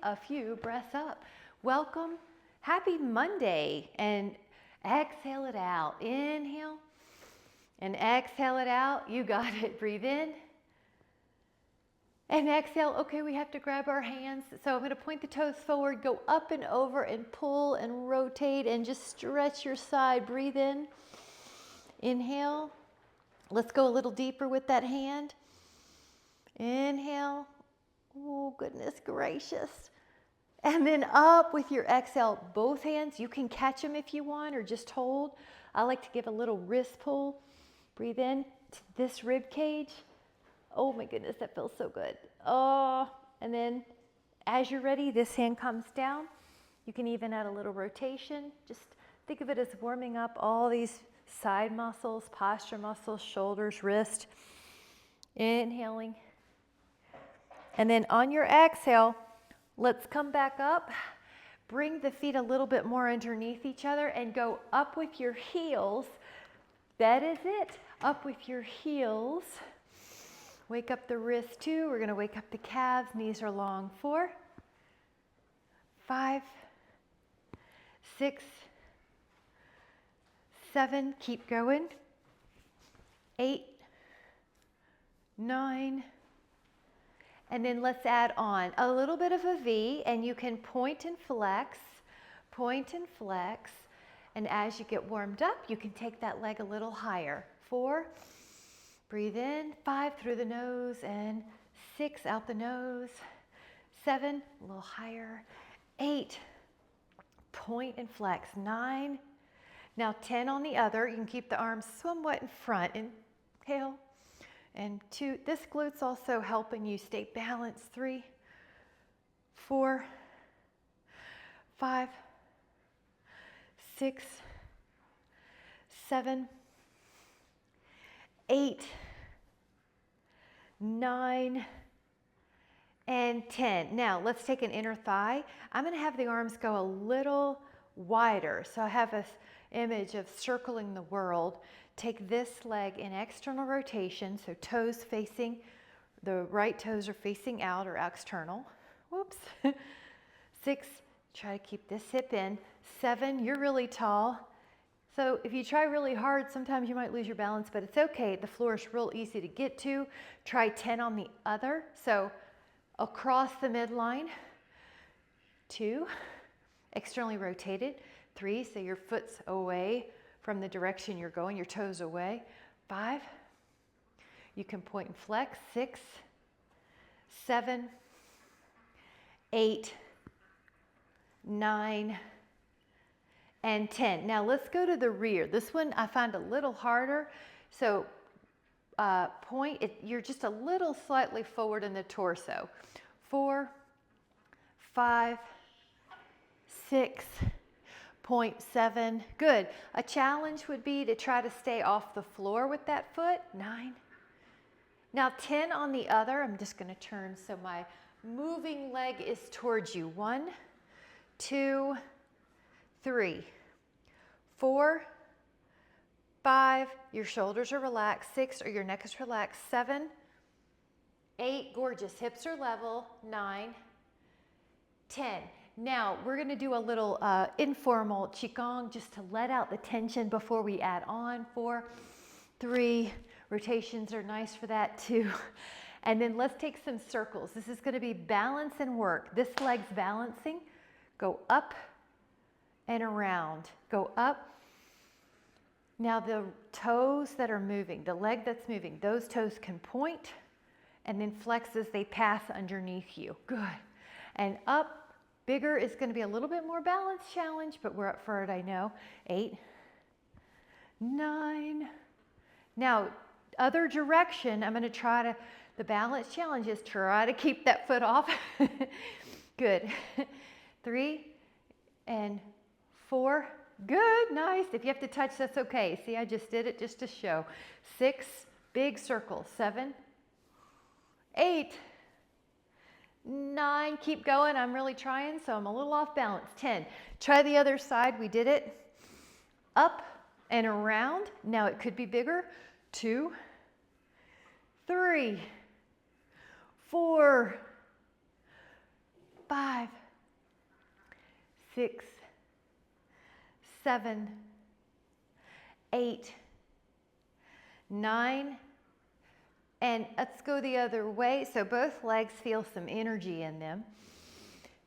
a few breaths up. Welcome, happy Monday, and exhale it out. Inhale and exhale it out. You got it. Breathe in and exhale. Okay, we have to grab our hands. So I'm going to point the toes forward, go up and over and pull and rotate and just stretch your side. Breathe in. Inhale. Let's go a little deeper with that hand. Inhale. Oh, goodness gracious. And then up with your exhale, both hands. You can catch them if you want or just hold. I like to give a little wrist pull. Breathe in to this rib cage. Oh my goodness, that feels so good. Oh, and then as you're ready, this hand comes down. You can even add a little rotation. Just think of it as warming up all these side muscles, posture muscles, shoulders, wrist. Inhaling. And then on your exhale, let's come back up. Bring the feet a little bit more underneath each other and go up with your heels. That is it. Up with your heels. Wake up the wrists too. We're going to wake up the calves. Knees are long. 4, 5, 6, 7. Keep going. 8, 9. And then let's add on a little bit of a V, and you can point and flex, point and flex. And as you get warmed up, you can take that leg a little higher. 4, breathe in, 5 through the nose, and 6 out the nose. 7, a little higher. 8, point and flex. 9, now 10 on the other. You can keep the arms somewhat in front. Inhale. And 2, this glute's also helping you stay balanced. 3, 4, 5, 6, 7, 8, 9, and 10. Now let's take an inner thigh. I'm going to have the arms go a little wider. So I have an image of circling the world. Take this leg in external rotation, so toes facing, the right toes are facing out or external. Whoops. 6, try to keep this hip in. 7, you're really tall. So if you try really hard, sometimes you might lose your balance, but it's okay. The floor is real easy to get to. Try 10 on the other. So across the midline. 2, externally rotated. 3, so your foot's away from the direction you're going, your toes away. 5, you can point and flex. 6, 7, 8, 9, and 10. Now let's go to the rear. This one I find a little harder. So point, you're just a little slightly forward in the torso. 4, 5, 6, 0.7. Good. A challenge would be to try to stay off the floor with that foot. 9. Now 10 on the other. I'm just going to turn so my moving leg is towards you. 1, 2, 3, 4, 5. Your shoulders are relaxed. 6, or your neck is relaxed. 7, 8. Gorgeous. Hips are level. 9, 10. Now, we're going to do a little informal qigong just to let out the tension before we add on. 4, 3, rotations are nice for that too. And then let's take some circles. This is going to be balance and work. This leg's balancing. Go up and around. Go up. Now the toes that are moving, the leg that's moving, those toes can point and then flex as they pass underneath you. Good. And up. Bigger is going to be a little bit more balance challenge, but we're up for it, I know. 8, 9. Now, other direction, I'm going to try to, the balance challenge is try to keep that foot off. Good. 3 and 4. Good, nice. If you have to touch, that's okay. See, I just did it just to show. 6, big circle. 7, 8. 9, keep going. I'm really trying, so I'm a little off balance. 10, try the other side. We did it. Up and around. Now it could be bigger. 2, 3, 4, 5, 6, 7, 8, 9, and let's go the other way. So both legs feel some energy in them.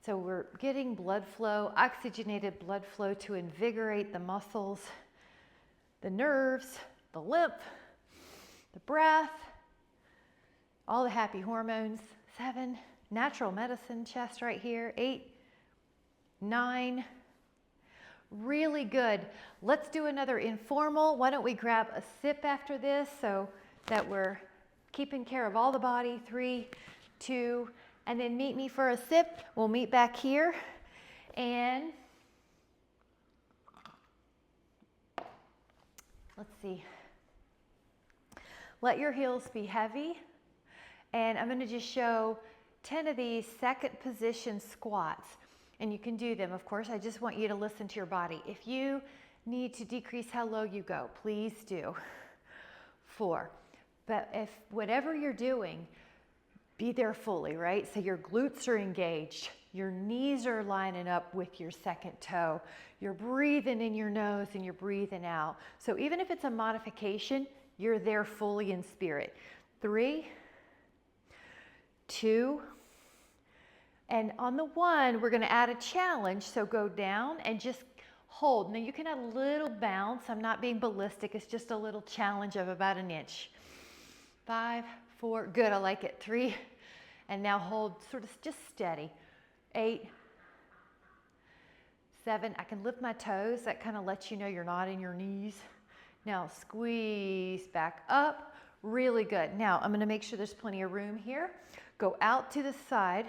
So we're getting blood flow, oxygenated blood flow to invigorate the muscles, the nerves, the lymph, the breath, all the happy hormones. 7, natural medicine chest right here. 8, 9, really good. Let's do another informal. Why don't we grab a sip after this so that we're keeping care of all the body. 3, 2, and then meet me for a sip. We'll meet back here. And let's see. Let your heels be heavy. And I'm going to just show 10 of these second position squats. And you can do them, of course. I just want you to listen to your body. If you need to decrease how low you go, please do. 4. But if whatever you're doing, be there fully, right? So your glutes are engaged. Your knees are lining up with your second toe. You're breathing in your nose and you're breathing out. So even if it's a modification, you're there fully in spirit. 3, 2, and on the 1, we're going to add a challenge. So go down and just hold. Now you can add a little bounce. I'm not being ballistic. It's just a little challenge of about an inch. 5, 4, good, I like it. 3, and now hold sort of just steady. 8, 7, I can lift my toes. That kind of lets you know you're not in your knees. Now squeeze back up, really good. Now I'm gonna make sure there's plenty of room here. Go out to the side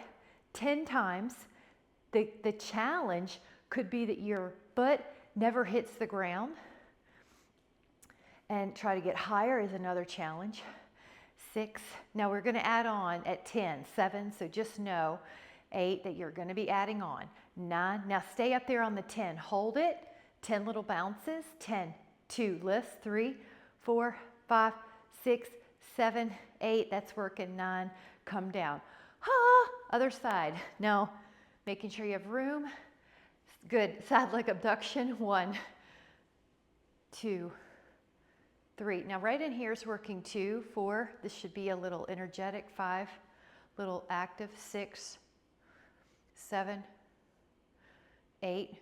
10 times. The challenge could be that your butt never hits the ground. And try to get higher is another challenge. 6, now we're gonna add on at 10, 7, so just know. 8, that you're gonna be adding on. 9, now stay up there on the 10, hold it. 10 little bounces. 10, 2, lift. 3, 4, 5, 6, 7, 8, that's working. 9, come down. Ah, other side. Now, making sure you have room. Good, side leg abduction. 1, 2, 3. Now right in here is working. 2, 4, this should be a little energetic. 5, little active. 6, 7, 8,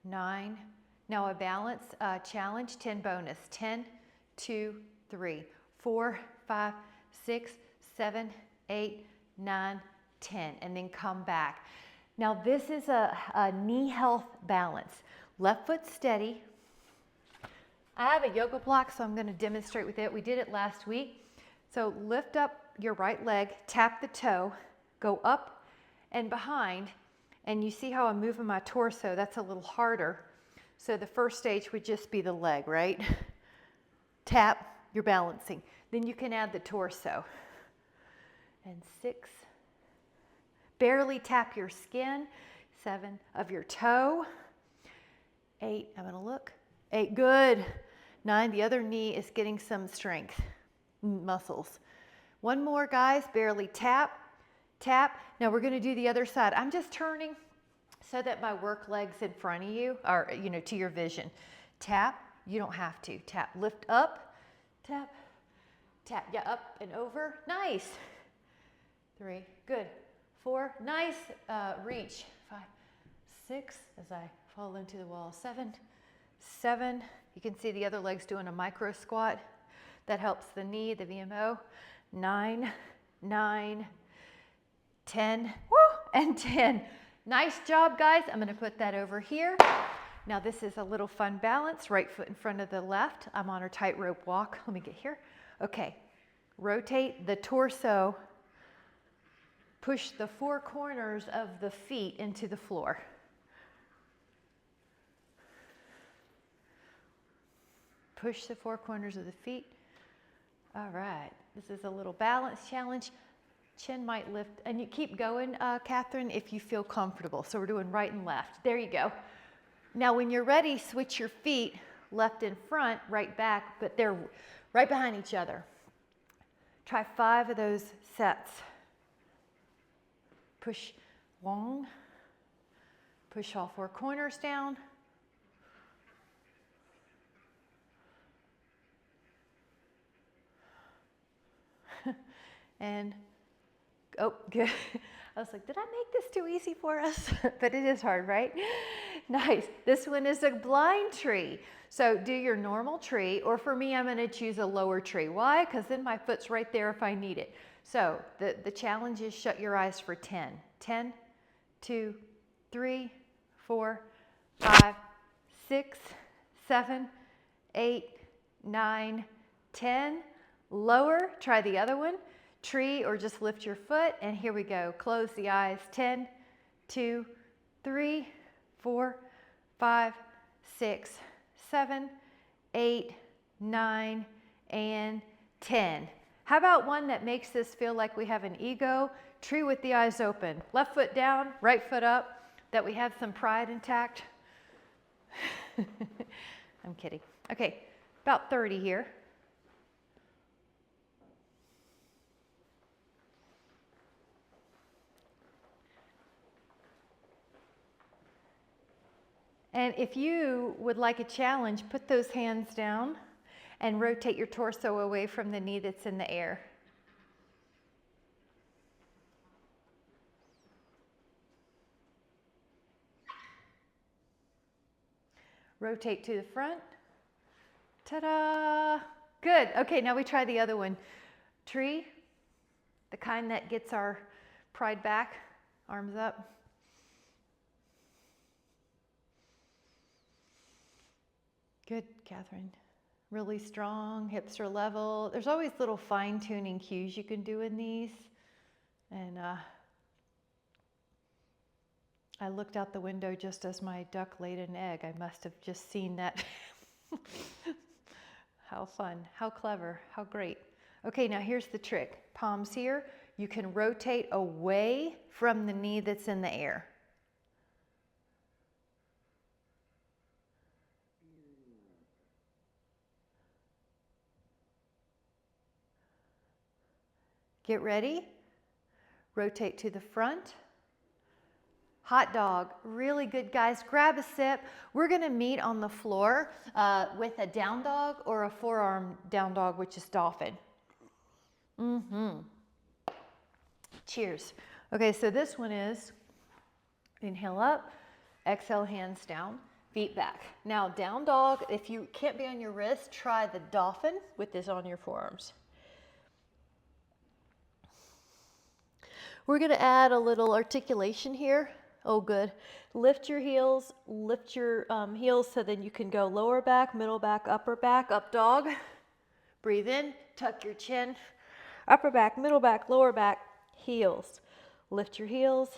9. Now a balance challenge, 10 bonus. 10, 2, 3, 4, 5, 6, 7, 8, 9, 10, and then come back. Now this is a knee health balance. Left foot steady. I have a yoga block, so I'm going to demonstrate with it. We did it last week. So lift up your right leg, tap the toe, go up and behind, and you see how I'm moving my torso. That's a little harder. So the first stage would just be the leg, right? Tap, you're balancing. Then you can add the torso. And 6, barely tap your skin. 7 of your toe. 8, I'm gonna look. 8, good. 9, the other knee is getting some strength, muscles. 1 more, guys, barely tap, tap. Now we're gonna do the other side. I'm just turning so that my work leg's in front of you, or to your vision. Tap, you don't have to. Tap, lift up, tap, tap, yeah, up and over, nice. 3, good. 4, nice, reach. 5, 6, as I fall into the wall. 7, 7, you can see the other leg's doing a micro squat. That helps the knee, the VMO. 9, 9, 10, woo, and 10. Nice job, guys. I'm gonna put that over here. Now this is a little fun balance, right foot in front of the left. I'm on a tightrope walk. Let me get here. Okay, rotate the torso. Push the 4 corners of the feet into the floor. Push the 4 corners of the feet. All right, this is a little balance challenge. Chin might lift, and you keep going, Catherine, if you feel comfortable. So we're doing right and left. There you go. Now when you're ready, switch your feet left in front, right back, but they're right behind each other. Try 5 of those sets. Push long. Push all four corners down. And, oh, good. I was like, did I make this too easy for us? But it is hard, right? Nice. This one is a blind tree. So do your normal tree, or for me, I'm gonna choose a lower tree. Why? Because then my foot's right there if I need it. So the challenge is shut your eyes for 10. 10, 2, 3, 4, 5, 6, 7, 8, 9, 10. Lower, try the other one. Tree, or just lift your foot, and here we go. Close the eyes. 10, 2, 3, 4, 5, 6, 7, 8, 9, and 10. How about one that makes us feel like we have an ego? Tree with the eyes open. Left foot down, right foot up, that we have some pride intact. I'm kidding. Okay, about 30 here. And if you would like a challenge, put those hands down and rotate your torso away from the knee that's in the air. Rotate to the front. Ta-da! Good. Okay, now we try the other one. Tree, the kind that gets our pride back, arms up. Good, Catherine. Really strong, hips are level. There's always little fine-tuning cues you can do in these. And I looked out the window just as my duck laid an egg. I must have just seen that. How fun, how clever, how great. Okay, now here's the trick. Palms here. You can rotate away from the knee that's in the air. Get ready. Rotate to the front. Hot dog, really good, guys. Grab a sip. We're gonna meet on the floor with a down dog or a forearm down dog, which is dolphin. Cheers. Okay, so this one is inhale up, exhale, hands down, feet back. Now down dog, if you can't be on your wrist, try the dolphin with this on your forearms. We're gonna add a little articulation here. Oh, good. Lift your heels so then you can go lower back, middle back, up dog. Breathe in, tuck your chin, upper back, middle back, lower back, heels. Lift your heels,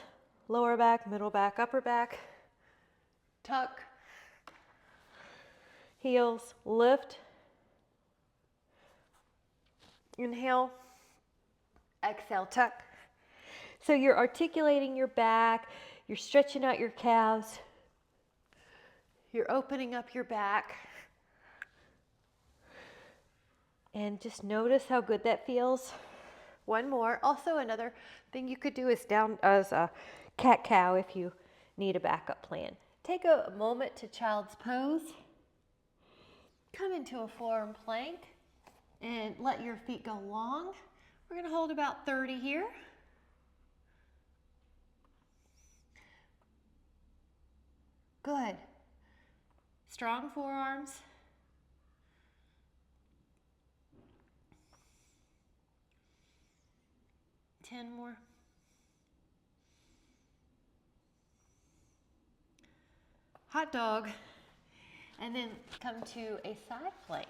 lower back, middle back, upper back, tuck, heels, lift, inhale, exhale, tuck. So you're articulating your back, you're stretching out your calves, you're opening up your back. And just notice how good that feels. One more. Also, another thing you could do is down as a cat-cow if you need a backup plan. Take a moment to child's pose. Come into a forearm plank and let your feet go long. We're going to hold about 30 here. Good. Strong forearms. Ten more. Hot dog. And then come to a side plank.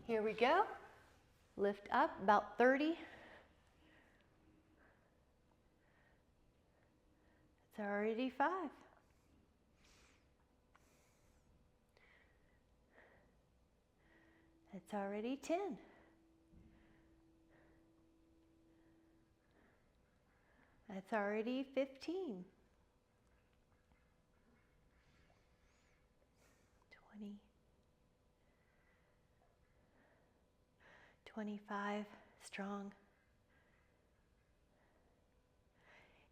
Here we go. Lift up about 30. It's already 5. It's already 10. That's already 15. 20. 25. Strong.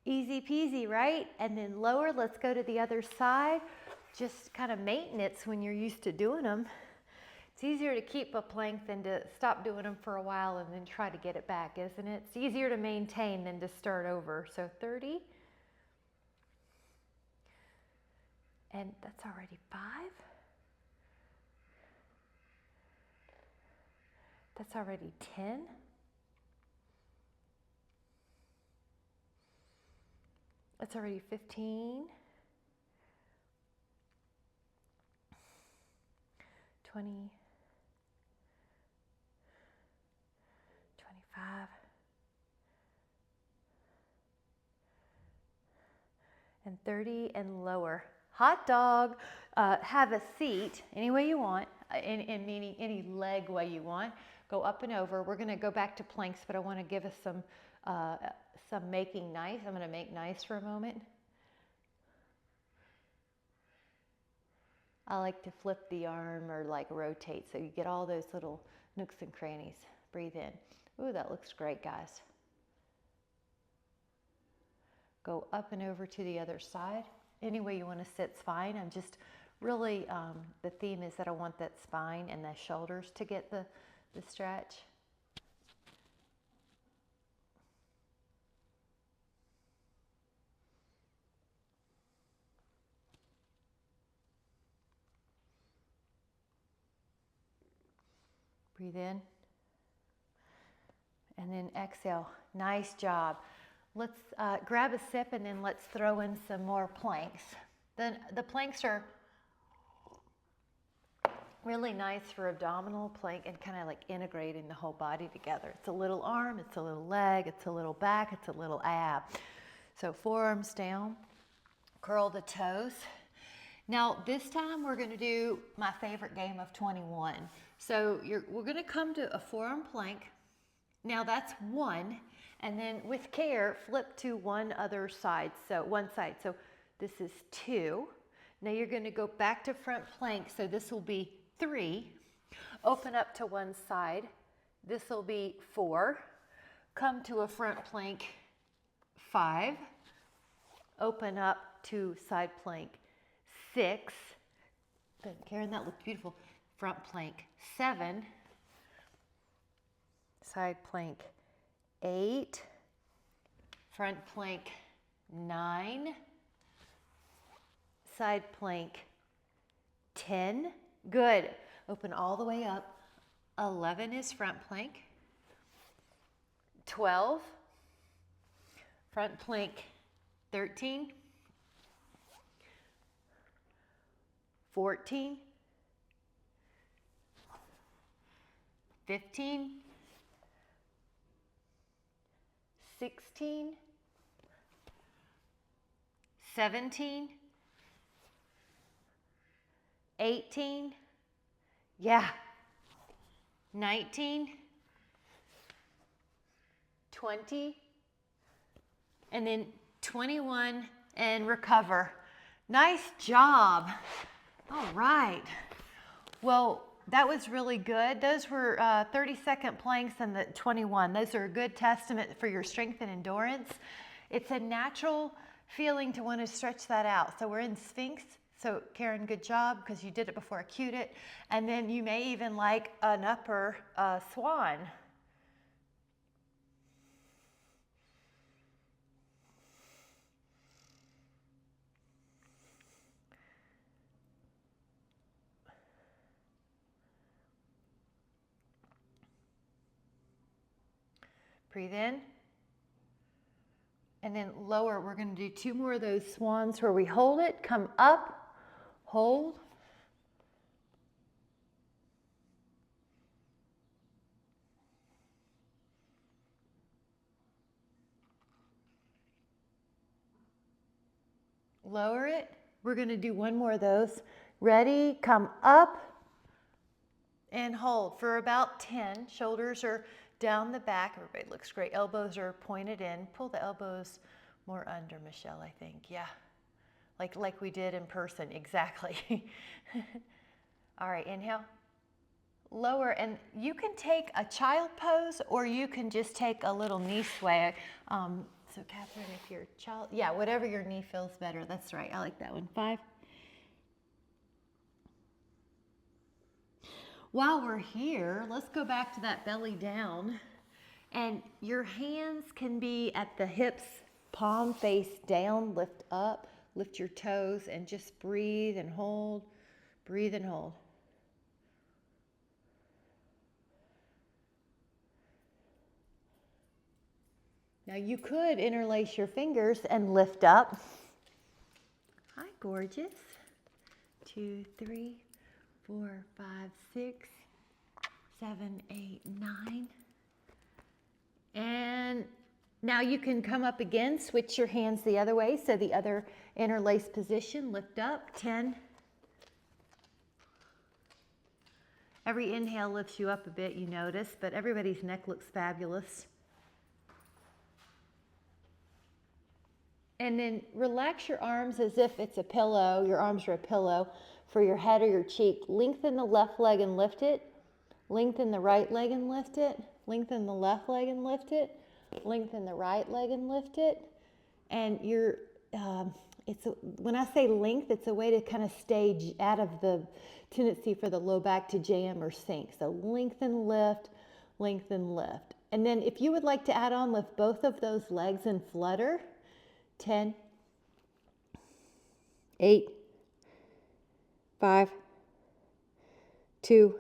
Easy peasy, right? And then lower, let's go to the other side. Just kind of maintenance when you're used to doing them. It's easier to keep a plank than to stop doing them for a while and then try to get it back, isn't it? It's easier to maintain than to start over. So 30. And that's already 5. That's already 10. That's already 15. 20. 25. And 30 and lower. Hot dog. Have a seat any way you want, in any leg way you want. Go up and over. We're going to go back to planks, but I want to give us some making nice. I'm going to make nice for a moment. I like to flip the arm or like rotate so you get all those little nooks and crannies. Breathe in. Ooh, that looks great, guys. Go up and over to the other side. Any way you want to sit's fine. I'm just really, the theme is that I want that spine and the shoulders to get the stretch. Breathe in. And then exhale. Nice job. Let's grab a sip and then let's throw in some more planks. Then the planks are really nice for abdominal plank and kind of like integrating the whole body together. It's a little arm, it's a little leg, it's a little back, it's a little ab. So forearms down, curl the toes. Now this time we're going to do my favorite game of 21. So we're going to come to a forearm plank. Now that's 1, and then with care, flip to one side. So this is 2. Now you're going to go back to front plank. So this will be 3. Open up to one side. This will be 4. Come to a front plank, 5. Open up to side plank, 6. Good, Karen, that looked beautiful. Front plank, 7. Side plank, 8. Front plank, 9. Side plank, 10. Good. Open all the way up. 11 is front plank. 12. Front plank, 13. 14. 15. 16, 17, 18, yeah, 19, 20, and then 21, and recover. Nice job. All right. Well, that was really good. Those were 30-second planks and the 21. Those are a good testament for your strength and endurance. It's a natural feeling to want to stretch that out. So we're in Sphinx. So Karen, good job because you did it before I cued it. And then you may even like an upper swan. Breathe in. And then lower, we're going to do 2 more of those swans where we hold it, come up, hold. Lower it. We're going to do 1 more of those. Ready, come up and hold for about 10. Shoulders are down the back. Everybody looks great. Elbows are pointed in. Pull the elbows more under, Michelle, I think. Yeah, like we did in person. Exactly. All right, inhale. Lower, and you can take a child pose or you can just take a little knee sway. So Catherine, if your child, yeah, whatever your knee feels better. That's right. I like that one. 5. While we're here, let's go back to that belly down. And your hands can be at the hips, palm face down, lift up, lift your toes, and just breathe and hold. Breathe and hold. Now you could interlace your fingers and lift up. Hi, gorgeous. 2, 3, 4, 5, 6, 7, 8, 9. And now you can come up again, switch your hands the other way. So the other interlaced position, lift up, 10. Every inhale lifts you up a bit, you notice, but everybody's neck looks fabulous. And then relax your arms as if it's a pillow. Your arms are a pillow for your head or your cheek. Lengthen the left leg and lift it. Lengthen the right leg and lift it. Lengthen the left leg and lift it. Lengthen the right leg and lift it. And when I say length, it's a way to kind of stay out of the tendency for the low back to jam or sink. So lengthen, lift, lengthen, lift. And then if you would like to add on, lift both of those legs and flutter. 10, 8, 5, 2,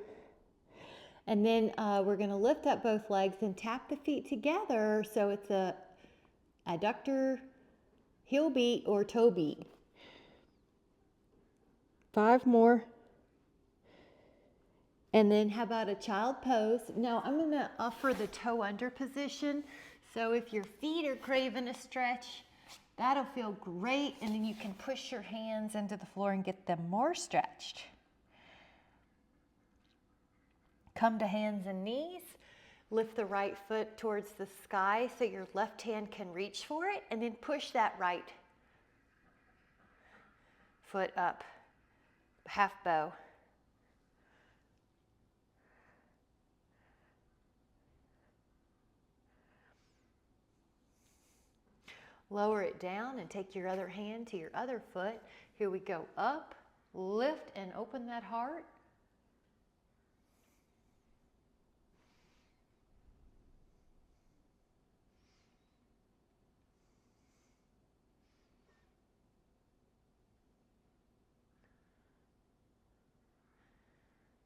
and then we're going to lift up both legs and tap the feet together so it's a adductor, heel beat, or toe beat. 5 more. And then how about a child pose? Now I'm going to offer the toe under position. So if your feet are craving a stretch, that'll feel great, and then you can push your hands into the floor and get them more stretched. Come to hands and knees. Lift the right foot towards the sky so your left hand can reach for it, and then push that right foot up, half bow. Lower it down and take your other hand to your other foot. Here we go. Up, lift, and open that heart.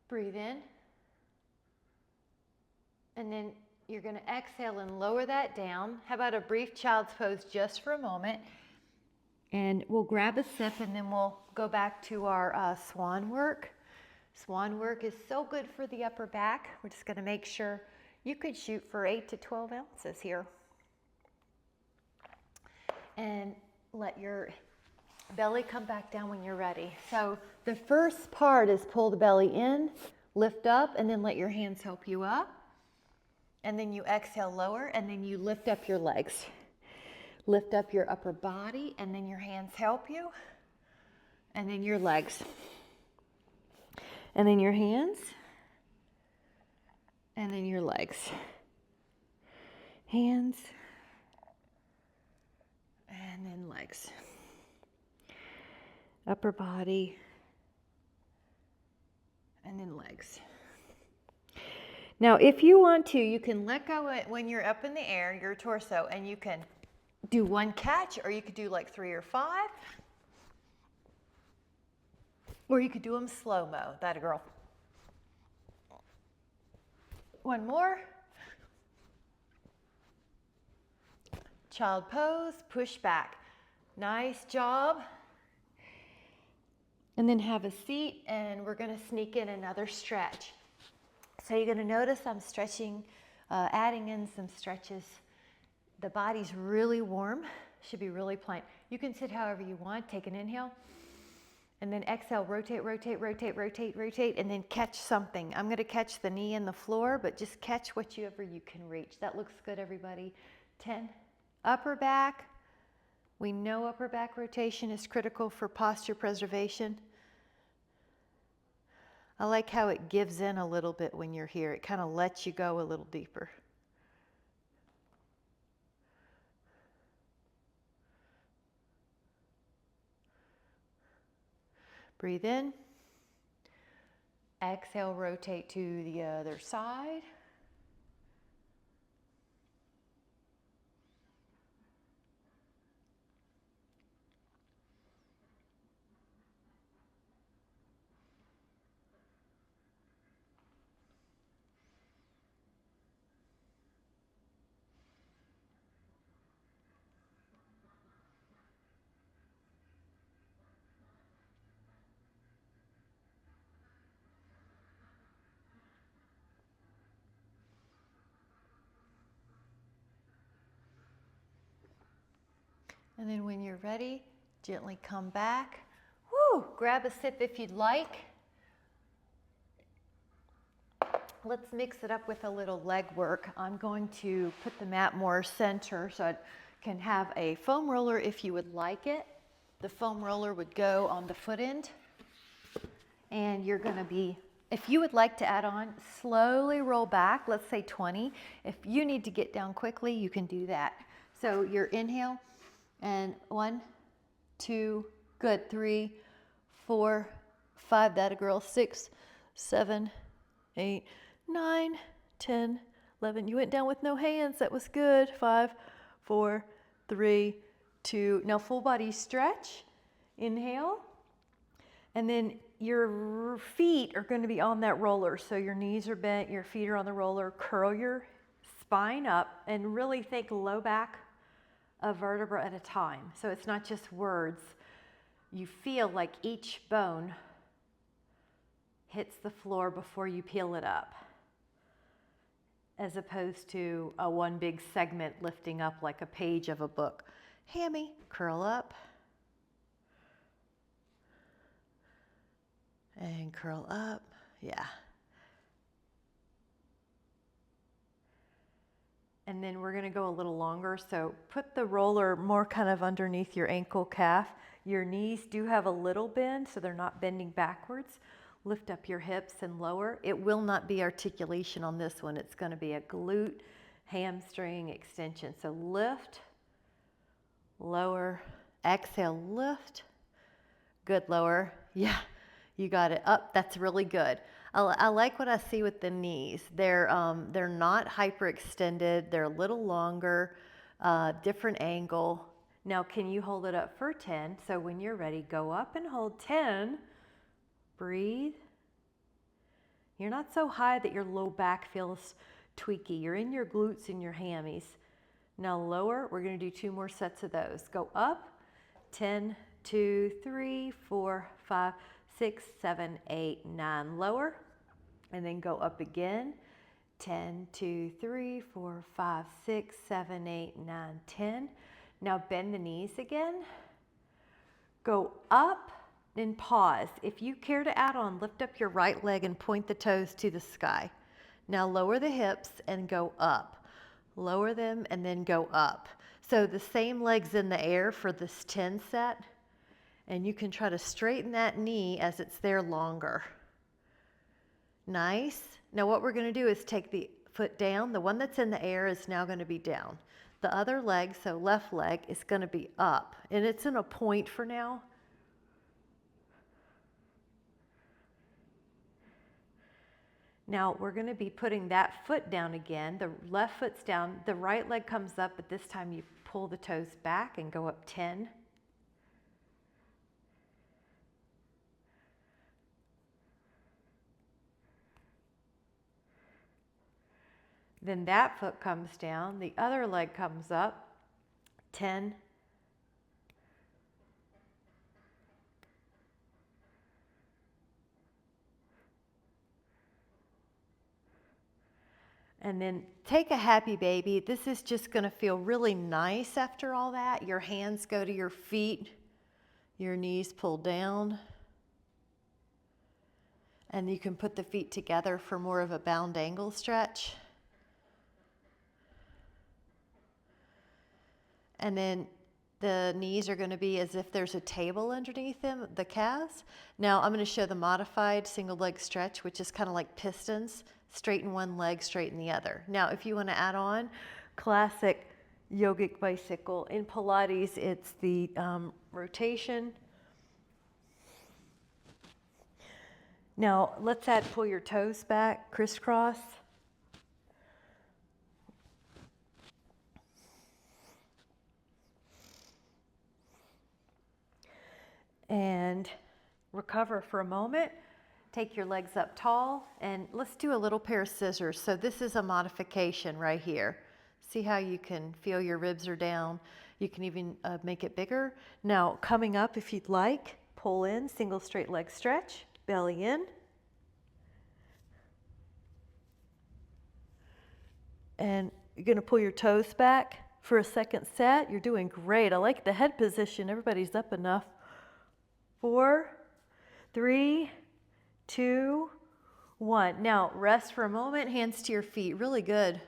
Breathe in. And then you're going to exhale and lower that down. How about a brief child's pose just for a moment? And we'll grab a sip and then we'll go back to our swan work. Swan work is so good for the upper back. We're just going to make sure you could shoot for 8 to 12 ounces here. And let your belly come back down when you're ready. So the first part is pull the belly in, lift up, and then let your hands help you up. And then you exhale, lower, and then you lift up your legs. Lift up your upper body, and then your hands help you. And then your legs. And then your hands. And then your legs. Hands. And then legs. Upper body. And then legs. Now, if you want to, you can let go when you're up in the air, your torso, and you can do 1 catch, or you could do like 3 or 5. Or you could do them slow-mo. That a girl. 1 more. Child pose, push back. Nice job. And then have a seat, and we're going to sneak in another stretch. So you're going to notice I'm stretching, adding in some stretches. The body's really warm, should be really pliant. You can sit however you want. Take an inhale, and then exhale, rotate, rotate, rotate, rotate, rotate, and then catch something. I'm going to catch the knee in the floor, but just catch whatever you can reach. That looks good, everybody. 10. Upper back. We know upper back rotation is critical for posture preservation. I like how it gives in a little bit when you're here. It kind of lets you go a little deeper. Breathe in. Exhale, rotate to the other side. And then when you're ready, gently come back. Woo! Grab a sip if you'd like. Let's mix it up with a little leg work. I'm going to put the mat more center so I can have a foam roller if you would like it. The foam roller would go on the foot end. And you're gonna be, if you would like to add on, slowly roll back, let's say 20. If you need to get down quickly, you can do that. So your inhale, and 1, 2, good, 3, 4, 5, that a girl, 6, 7, 8, 9, 10, 11. You went down with no hands, that was good. 5, 4, 3, 2. Now full body stretch, inhale. And then your feet are going to be on that roller. So your knees are bent, your feet are on the roller. Curl your spine up and really think low back, a vertebra at a time. So it's not just words. You feel like each bone hits the floor before you peel it up, as opposed to a one big segment lifting up like a page of a book. Hammy, curl up. And curl up, yeah. And then we're gonna go a little longer. So put the roller more kind of underneath your ankle calf. Your knees do have a little bend, so they're not bending backwards. Lift up your hips and lower. It will not be articulation on this one. It's gonna be a glute, hamstring extension. So lift, lower, exhale, lift. Good, lower, yeah. You got it up, that's really good. I like what I see with the knees. They're not hyperextended, they're a little longer, different angle. Now can you hold it up for 10? So when you're ready, go up and hold 10. Breathe. You're not so high that your low back feels tweaky. You're in your glutes and your hammies. Now lower, we're gonna do 2 more sets of those. Go up, 10, 2, 3, 4, 5, 6, 7, 8, 9, lower, and then go up again. 10, 2, 3, 4, 5, 6, 7, 8, 9, 10. Now bend the knees again. Go up and pause. If you care to add on, lift up your right leg and point the toes to the sky. Now lower the hips and go up. Lower them and then go up. So the same leg's in the air for this 10 set. And you can try to straighten that knee as it's there longer. Nice. Now what we're going to do is take the foot down. The one that's in the air is now going to be down. The other leg, so left leg, is going to be up. And it's in a point for now. Now we're going to be putting that foot down again. The left foot's down. The right leg comes up, but this time you pull the toes back and go up 10. Then that foot comes down, the other leg comes up, 10. And then take a happy baby. This is just gonna feel really nice after all that. Your hands go to your feet, your knees pull down. And you can put the feet together for more of a bound angle stretch. And then the knees are going to be as if there's a table underneath them, the calves. Now I'm going to show the modified single leg stretch, which is kind of like pistons. Straighten one leg, straighten the other. Now if you want to add on, classic yogic bicycle. In Pilates, it's the rotation Now let's pull your toes back, crisscross. And recover for a moment. Take your legs up tall and let's do a little pair of scissors. So this is a modification right here. See how you can feel your ribs are down. You can even make it bigger. Now coming up, if you'd like, pull in, single straight leg stretch, belly in. And you're gonna pull your toes back for a second set. You're doing great. I like the head position. Everybody's up enough. 4, 3, 2, 1. Now rest for a moment, hands to your feet. Really good.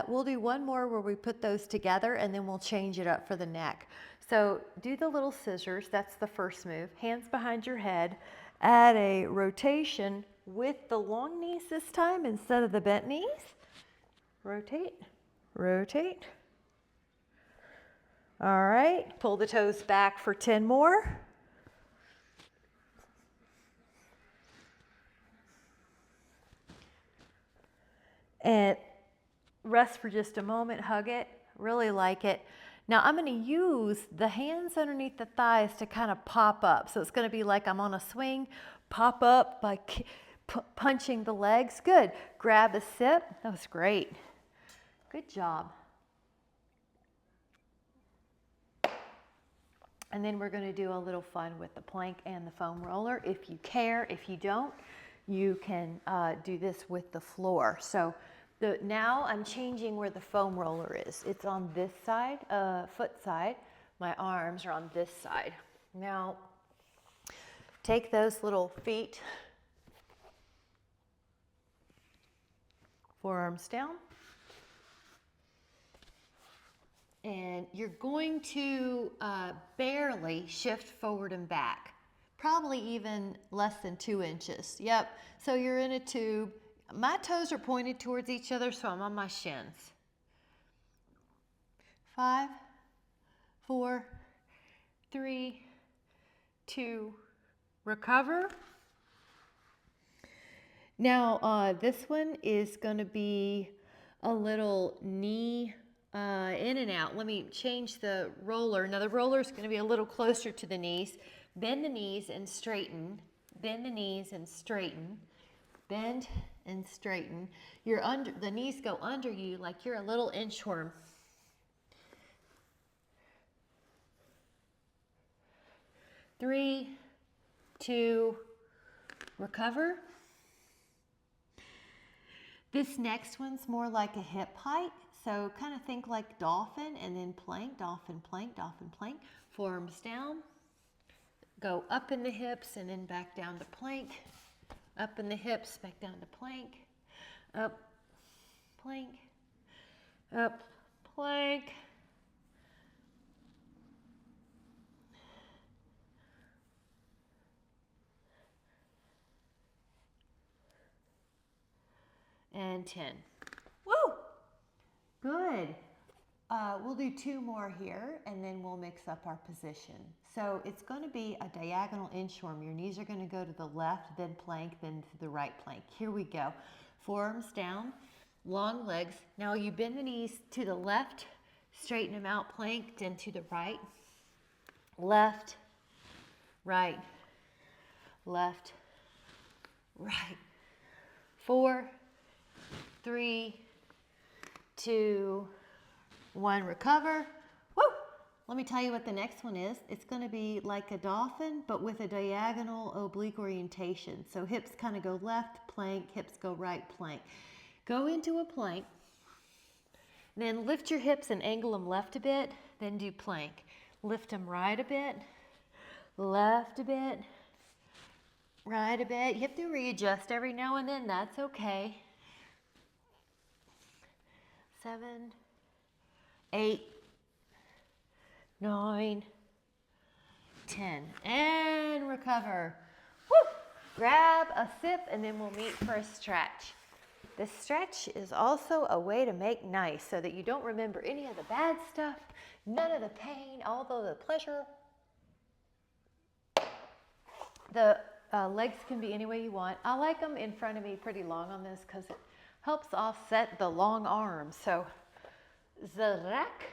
We'll do one more where we put those together and then we'll change it up for the neck. So do the little scissors, that's the first move. Hands behind your head. Add a rotation with the long knees this time instead of the bent knees. Rotate, rotate. All right, pull the toes back for 10 more. And rest for just a moment, hug it, really like it. Now I'm gonna use the hands underneath the thighs to kind of pop up. So it's gonna be like I'm on a swing, pop up by punching the legs. Good, grab a sip, that was great. Good job. And then we're gonna do a little fun with the plank and the foam roller. If you care, if you don't, you can do this with the floor. So now I'm changing where the foam roller is. It's on this side, foot side. My arms are on this side. Now, take those little feet, forearms down. And you're going to barely shift forward and back. Probably even less than 2 inches. Yep, so you're in a tube. My toes are pointed towards each other, so I'm on my shins. 5, 4, 3, 2, recover. Now, this one is gonna be a little knee in and out. Let me change the roller. Now the roller is gonna be a little closer to the knees. Bend the knees and straighten. Bend the knees and straighten. Bend and straighten. The knees go under you like you're a little inchworm. Three, 2, recover. This next one's more like a hip hike. So kind of think like dolphin and then plank, dolphin, plank, dolphin, plank. Forearms down. Go up in the hips and then back down to plank. Up in the hips, back down to plank. Up, plank. Up, plank. And 10. Woo! Good. We'll do 2 more here and then we'll mix up our position. So it's going to be a diagonal inchworm. Your knees are going to go to the left, then plank, then to the right plank. Here we go. Forearms down, long legs. Now you bend the knees to the left, straighten them out, plank, then to the right. Left, right, left, right. 4, 3, 2, 1, recover. Woo! Let me tell you what the next one is. It's going to be like a dolphin, but with a diagonal oblique orientation. So hips kind of go left, plank, hips go right, plank. Go into a plank, then lift your hips and angle them left a bit, then do plank. Lift them right a bit, left a bit, right a bit. You have to readjust every now and then, that's okay. 7, 8, 9, 10, and recover. Woo! Grab a sip and then we'll meet for a stretch. The stretch is also a way to make nice so that you don't remember any of the bad stuff, none of the pain, although the pleasure. The Legs can be any way you want. I like them in front of me pretty long on this because it helps offset the long arms. So the rack,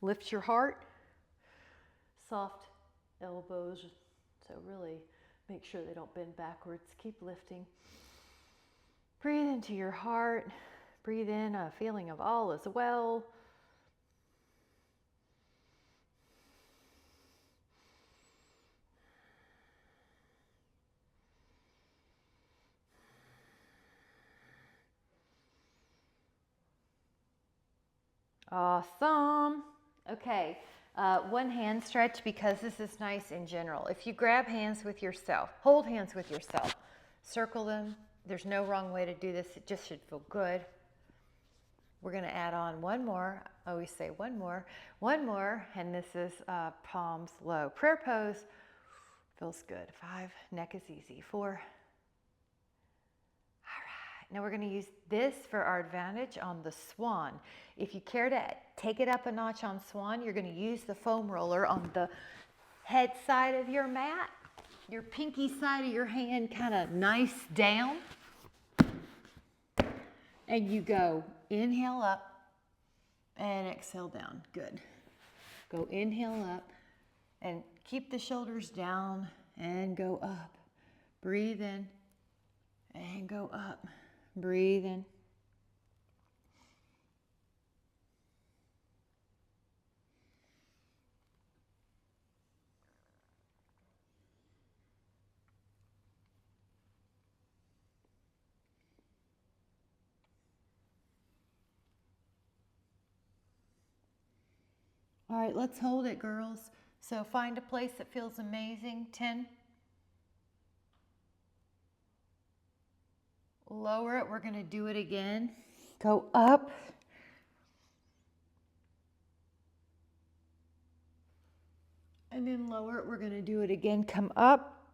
lift your heart, soft elbows. So really make sure they don't bend backwards. Keep lifting. Breathe into your heart. Breathe in a feeling of all is well. Awesome. Okay, one hand stretch because this is nice in general. If you grab hands with yourself, hold hands with yourself, circle them. There's no wrong way to do this. It just should feel good. We're going to add on one more. I always say one more, and this is palms low. Prayer pose feels good. 5, neck is easy. 4. Now we're going to use this for our advantage on the swan. If you care to take it up a notch on swan, you're going to use the foam roller on the head side of your mat, your pinky side of your hand kind of nice down. And you go inhale up and exhale down. Good. Go inhale up and keep the shoulders down and go up. Breathe in and go up. Breathe in. All right, let's hold it, girls. So find a place that feels amazing. 10. Lower it. We're going to do it again. Go up. And then lower it. We're going to do it again. Come up.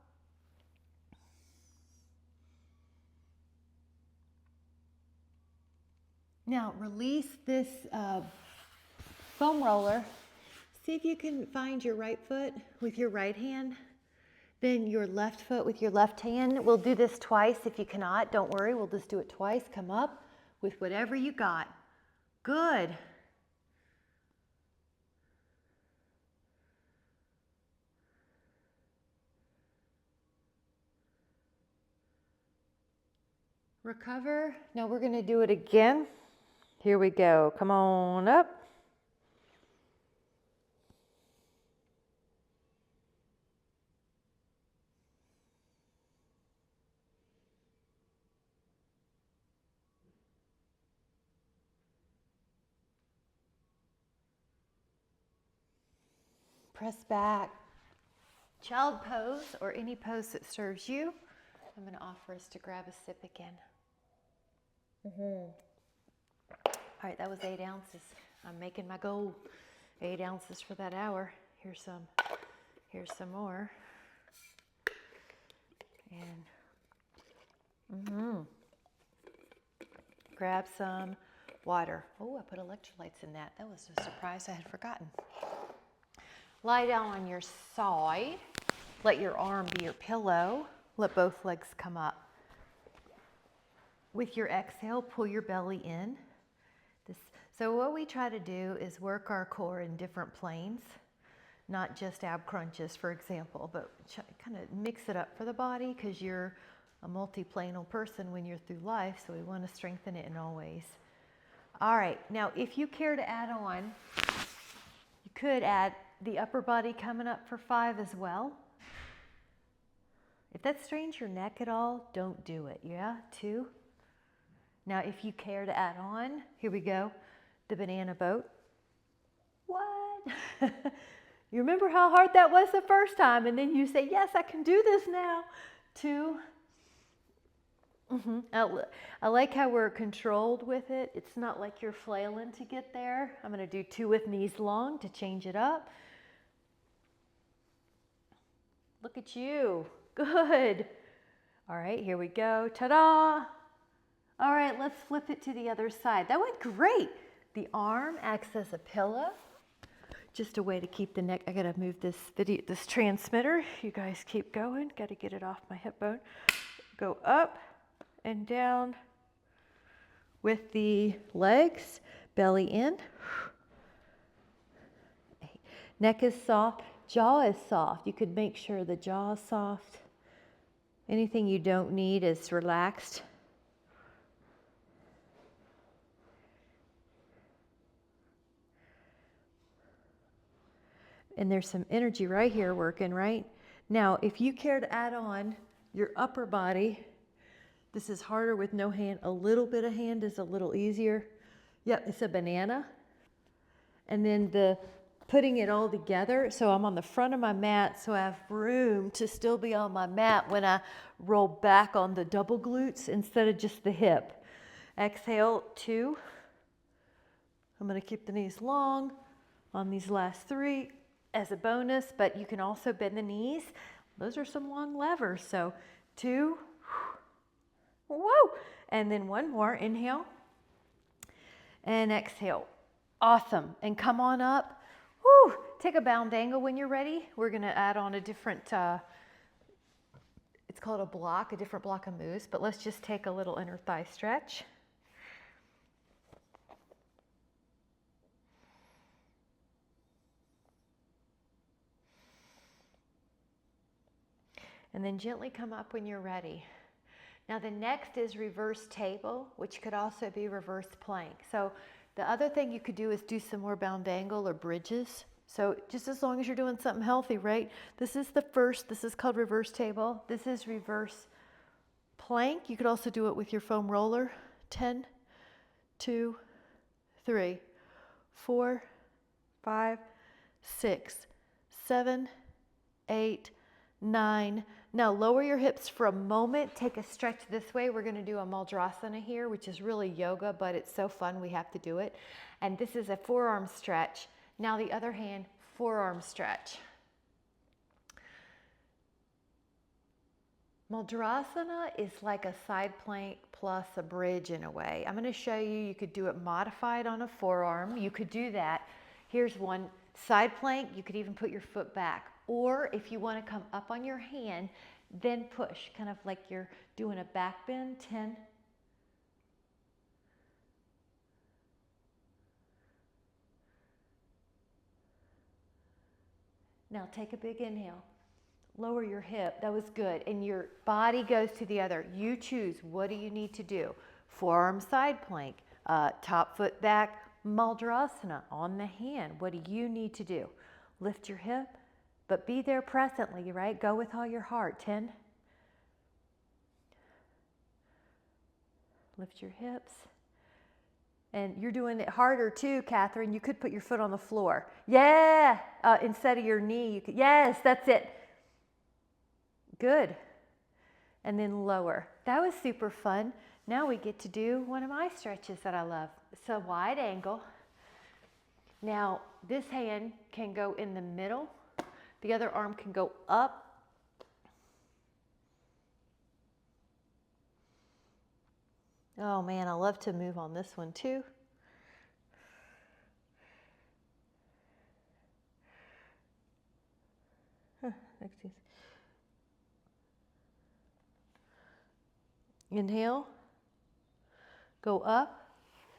Now release this foam roller. See if you can find your right foot with your right hand. Then your left foot with your left hand. We'll do this twice. If you cannot, don't worry. We'll just do it twice. Come up with whatever you got. Good. Recover. Now we're going to do it again. Here we go. Come on up. Press back. Child pose or any pose that serves you. I'm going to offer us to grab a sip again. All right, that was 8 ounces. I'm making my goal. 8 ounces for that hour. Here's some more. And grab some water. Oh, I put electrolytes in that. That was a surprise I had forgotten. Lie down on your side. Let your arm be your pillow. Let both legs come up. With your exhale, pull your belly in. So what we try to do is work our core in different planes, not just ab crunches, for example, but kind of mix it up for the body because you're a multi-planal person when you're through life, so we want to strengthen it in all ways. All right, now if you care to add on, you could add the upper body coming up for 5 as well. If that strains your neck at all, don't do it. Yeah, 2. Now if you care to add on, here we go, the banana boat. What? You remember how hard that was the first time, and then you say, yes, I can do this now. 2. I like how we're controlled with it. It's not like you're flailing to get there. I'm going to do 2 with knees long to change it up. Look at you. Good. All right, here we go. Ta-da! All right, let's flip it to the other side. That went great. The arm acts as a pillow. Just a way to keep the neck. I gotta move this this transmitter. You guys keep going. Gotta get it off my hip bone. Go up and down with the legs, belly in. Neck is soft, jaw is soft. You could make sure the jaw is soft. Anything you don't need is relaxed. And there's some energy right here working, right? Now, if you care to add on your upper body, this is harder with no hand. A little bit of hand is a little easier. Yep, it's a banana. And then the putting it all together, so I'm on the front of my mat, so I have room to still be on my mat when I roll back on the double glutes instead of just the hip. Exhale, 2. I'm gonna keep the knees long on these last 3 as a bonus, but you can also bend the knees. Those are some long levers, so 2, whoa, and then 1 more, inhale, and exhale. Awesome, and come on up. Woo! Take a bound angle when you're ready. We're gonna add on a different, it's called a block, a different block of moves, but let's just take a little inner thigh stretch. And then gently come up when you're ready. Now the next is reverse table, which could also be reverse plank. So the other thing you could do is do some more bound angle or bridges. So just as long as you're doing something healthy, right? This is the first, this is called reverse table. This is reverse plank. You could also do it with your foam roller. 10, 2, 3, 4, 5, 6, 7, 8, 9. Now lower your hips for a moment. Take a stretch this way. We're going to do a Maldrasana here, which is really yoga, but it's so fun we have to do it. And this is a forearm stretch. Now the other hand, forearm stretch. Maldrasana is like a side plank plus a bridge in a way. I'm going to show you, you could do it modified on a forearm. You could do that. Here's one side plank. You could even put your foot back. Or if you want to come up on your hand, then push, kind of like you're doing a back bend. 10. Now take a big inhale. Lower your hip. That was good. And your body goes to the other. You choose. What do you need to do? Forearm side plank, top foot back, Maldrasana on the hand. What do you need to do? Lift your hip, but be there presently, right? Go with all your heart. 10. Lift your hips. And you're doing it harder too, Catherine. You could put your foot on the floor. Yeah, instead of your knee. You could, yes, that's it. Good. And then lower. That was super fun. Now we get to do one of my stretches that I love. So wide angle. Now this hand can go in the middle. The other arm can go up. Oh man, I love to move on this one too. Inhale, go up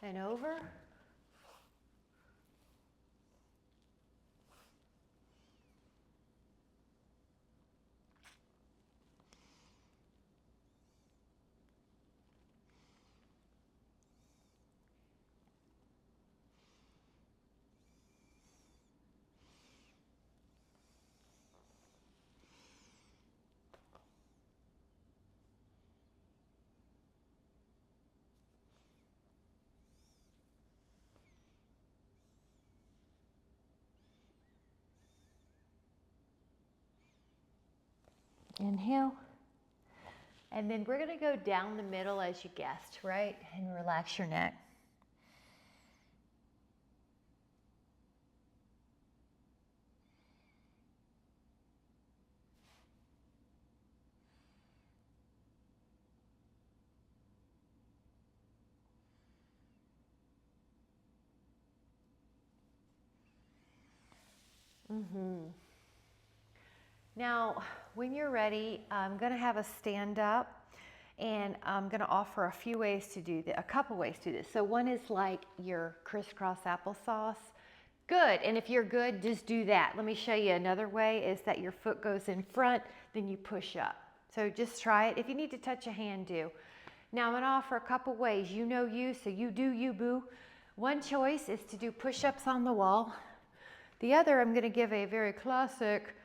and over. Inhale. And then we're going to go down the middle as you guessed, right? And relax your neck. Now, when you're ready, I'm going to have a stand up, and I'm going to offer a few ways to do this, a couple ways to do this. So one is like your crisscross applesauce. Good, and if you're good, just do that. Let me show you another way, is that your foot goes in front, then you push up. So just try it. If you need to touch a hand, do. Now I'm going to offer a couple ways. You know you, so you do you, boo. One choice is to do push-ups on the wall. The other, I'm going to give a very classic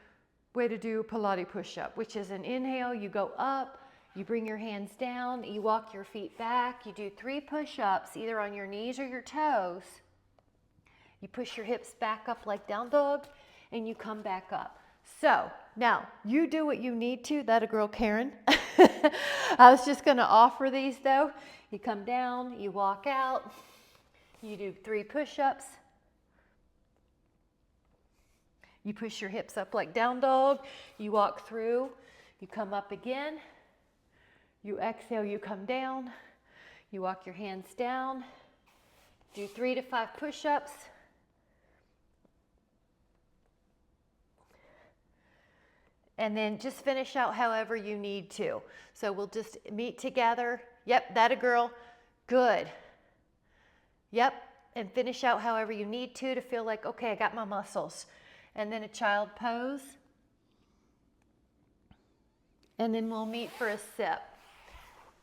way to do Pilates push-up, which is an inhale, you go up, you bring your hands down, you walk your feet back, you do 3 push-ups either on your knees or your toes. You push your hips back up like down dog, and you come back up. So now you do what you need to. That a girl, Karen. I was just going to offer these though. You come down, you walk out, you do 3 push-ups. You push your hips up like down dog, you walk through, you come up again, you exhale, you come down, you walk your hands down, do 3 to 5 push-ups. And then just finish out however you need to. So we'll just meet together. Yep, that a girl. Good. Yep, and finish out however you need to feel like, okay, I got my muscles. And then a child pose. And then we'll meet for a sip.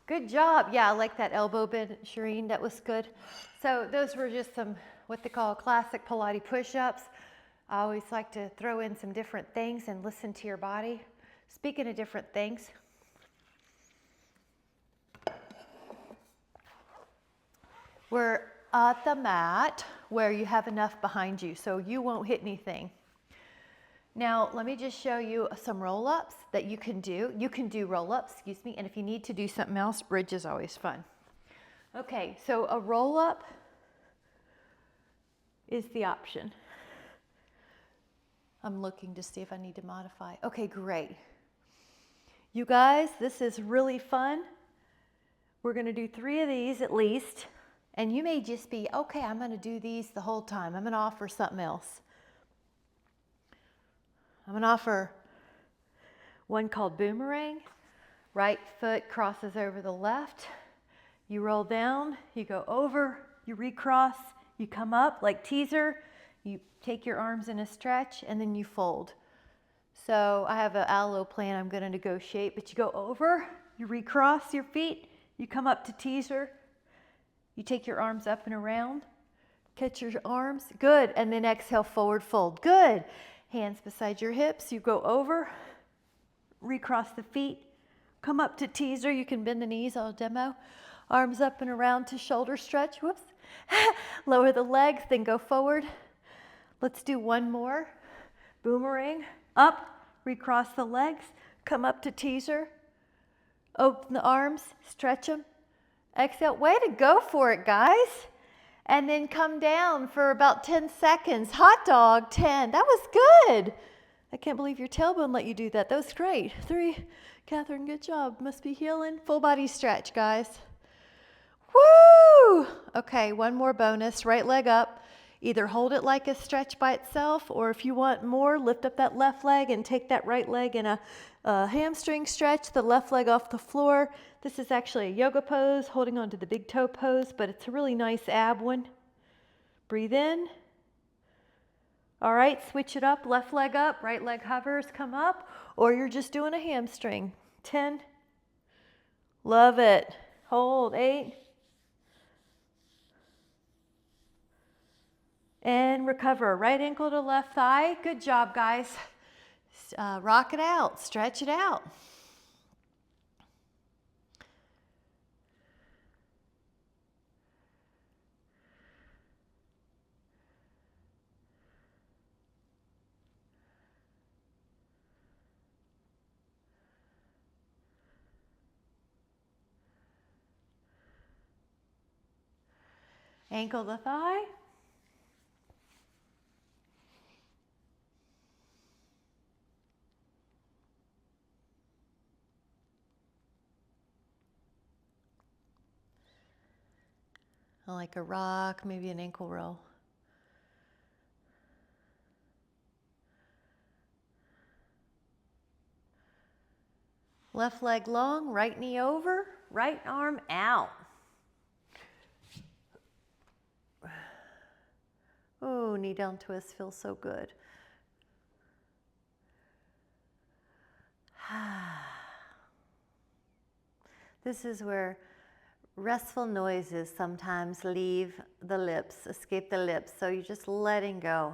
Good job. Yeah, I like that elbow bend, Shireen. That was good. So those were just some what they call classic Pilates push-ups. I always like to throw in some different things and listen to your body. Speaking of different things, we're at the mat where you have enough behind you so you won't hit anything. Now, let me just show you some roll-ups that you can do. You can do roll-ups, excuse me, and if you need to do something else, bridge is always fun. Okay, so a roll-up is the option. I'm looking to see if I need to modify. Okay, great. You guys, this is really fun. We're going to do 3 of these at least, and you may just be, okay, I'm going to do these the whole time. I'm going to offer something else. I'm going to offer one called boomerang. Right foot crosses over the left. You roll down, you go over, you recross, you come up like teaser. You take your arms in a stretch, and then you fold. So I have an aloe plant I'm going to negotiate, but you go over, you recross your feet, you come up to teaser, you take your arms up and around, catch your arms, good, and then exhale, forward fold, good. Hands beside your hips, you go over, recross the feet, come up to teaser, you can bend the knees, I'll demo, arms up and around to shoulder stretch, whoops, lower the legs, then go forward. Let's do one more, boomerang, up, recross the legs, come up to teaser, open the arms, stretch them, exhale, way to go for it, guys. And then come down for about 10 seconds. Hot dog, 10. That was good. I can't believe your tailbone let you do that. That was great. 3. Catherine, good job. Must be healing. Full body stretch, guys. Woo! Okay, one more bonus. Right leg up. Either hold it like a stretch by itself, or if you want more, lift up that left leg and take that right leg in a hamstring stretch, the left leg off the floor. This is actually a yoga pose, holding on to the big toe pose, but it's a really nice ab one. Breathe in. All right, switch it up, left leg up, right leg hovers, come up, or you're just doing a hamstring. 10. Love it. Hold, 8. And recover, right ankle to left thigh. Good job, guys. Rock it out, stretch it out. Ankle to thigh. I like a rock, maybe an ankle roll. Left leg long, right knee over, right arm out. Oh, knee down twist feels so good. This is where restful noises sometimes leave the lips, escape the lips, so you're just letting go.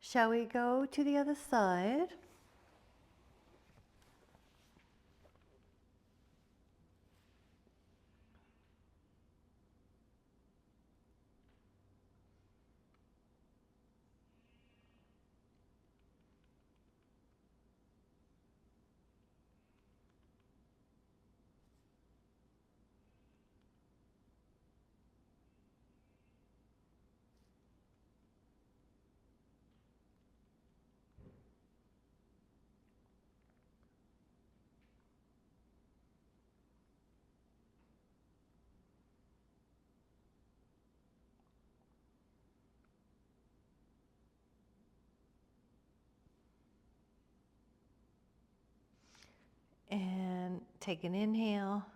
Shall we go to the other side? And take an inhale.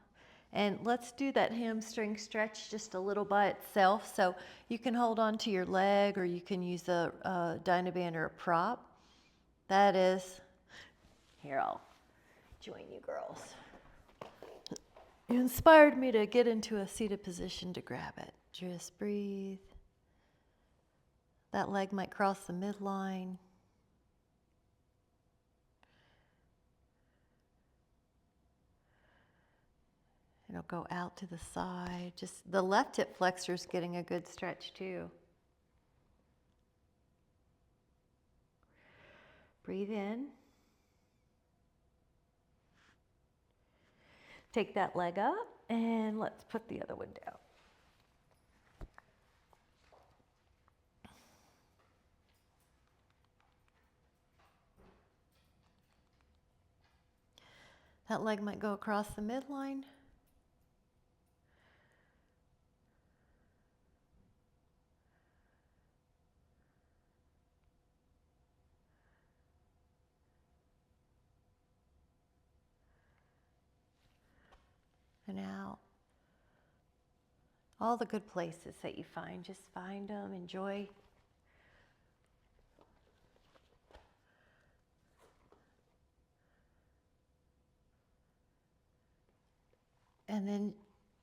And let's do that hamstring stretch just a little by itself. So you can hold on to your leg, or you can use a Dynaband or a prop. That is, here, I'll join you girls. You inspired me to get into a seated position to grab it. Just breathe. That leg might cross the midline. It'll go out to the side. Just the left hip flexor is getting a good stretch too. Breathe in. Take that leg up and let's put the other one down. That leg might go across the midline. And out. All the good places that you find, just find them, enjoy. And then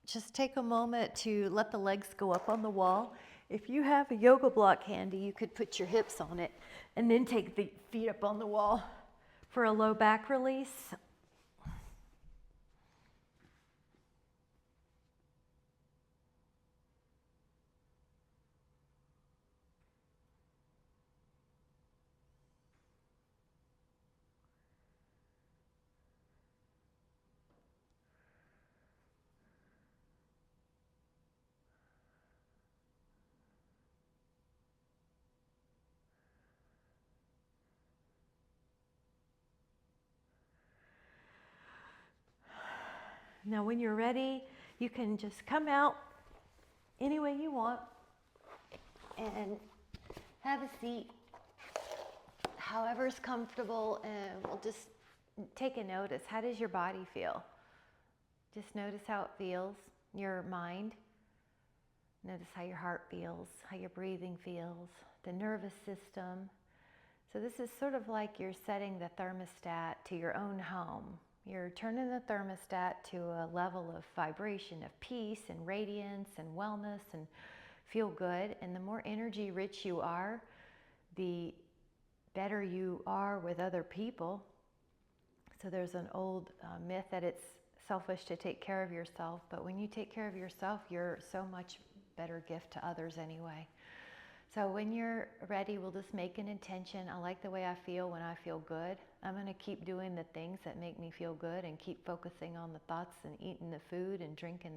just take a moment to let the legs go up on the wall. If you have a yoga block handy, you could put your hips on it and then take the feet up on the wall for a low back release. Now when you're ready, you can just come out any way you want and have a seat, however is comfortable, and we'll just take a notice. How does your body feel? Just notice how it feels, your mind. Notice how your heart feels, how your breathing feels, the nervous system. So this is sort of like you're setting the thermostat to your own home. You're turning the thermostat to a level of vibration, of peace and radiance and wellness and feel good. And the more energy rich you are, the better you are with other people. So there's an old myth that it's selfish to take care of yourself, but when you take care of yourself, you're so much better gift to others anyway. So when you're ready, we'll just make an intention. I like the way I feel when I feel good. I'm going to keep doing the things that make me feel good and keep focusing on the thoughts and eating the food and drinking